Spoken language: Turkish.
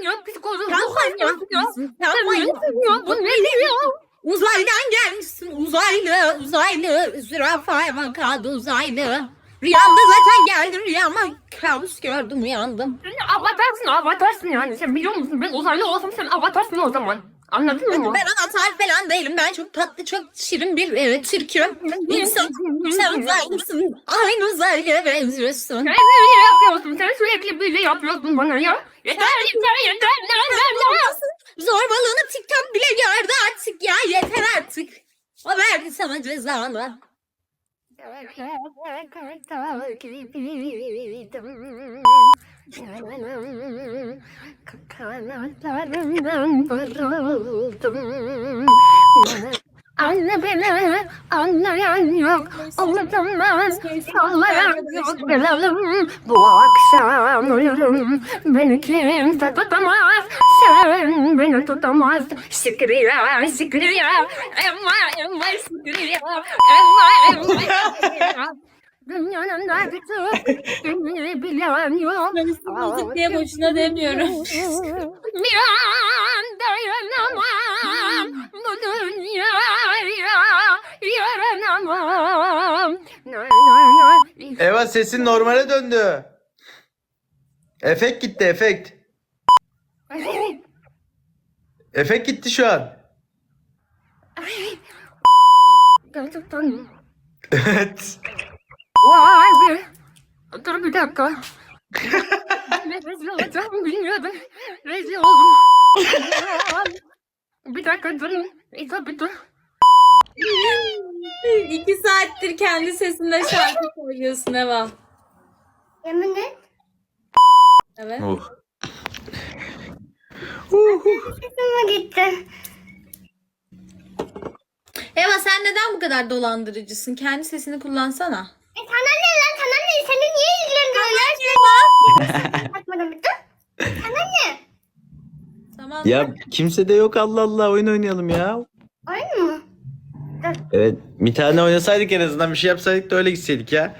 manyak psikozu. Sen manyak mısın? Sen manyak mısın? Bu ne diyor? Uzaydan gelmişsin uzaylı zürafaya bakadı uzaylı. Rüyamda zaten geldi rüyama kabus gördüm uyandım. Sen avatarsın yani. Sen biliyor musun? Ben uzaylı olsam sen avatarsın o zaman. Anladın mı? Ben anahtar falan değilim. Ben çok tatlı, çok şirin bir Türk'üm. Sen uzaylısın. Aynı uzaylıya benziyorsun. Sen böyle yapıyorsun. Sen sürekli böyle yapıyorsun bana ya. Yeter. Zorbalığını TikTok bile gördü artık ya. Yeter artık. O verdi sana cezanı. Anne beni anlayan yok, anlatamaz, sallayan yok, gelelim bu akşam uyurum, beni kimse tutamaz, sen beni tutamaz, şükriye, şükriye, emma, şükriye, emma. Dünyanın da küçük, beni bilen yok. Müzik diye boşuna demiyorum. Bir an dayanamam bu dünyaya yaranamam. Eva sesin normale döndü. Efekt gitti efekt. Efekt gitti şu an. Gerçekten. Evet. Vay be. Dur bir dakika. Ne rezil olacağımı bilmiyordum. Rezil oldum. Bir dakika durun. Bir dur. 2 saattir kendi sesinde şarkı söylüyorsun Eva. Yemin et. Evet. Sesime gitti. Eva sen neden bu kadar dolandırıcısın? Kendi sesini kullansana. Sana ne lan? Sana ne? Seni niye ilgilendiriyor ya? Bakmadan bitti. Sana ne? Tamam. Ya kimse de yok, Allah Allah, oyun oynayalım ya. Oyun mu? Evet, bir tane oynasaydık en azından, bir şey yapsaydık da öyle gitseydik ya.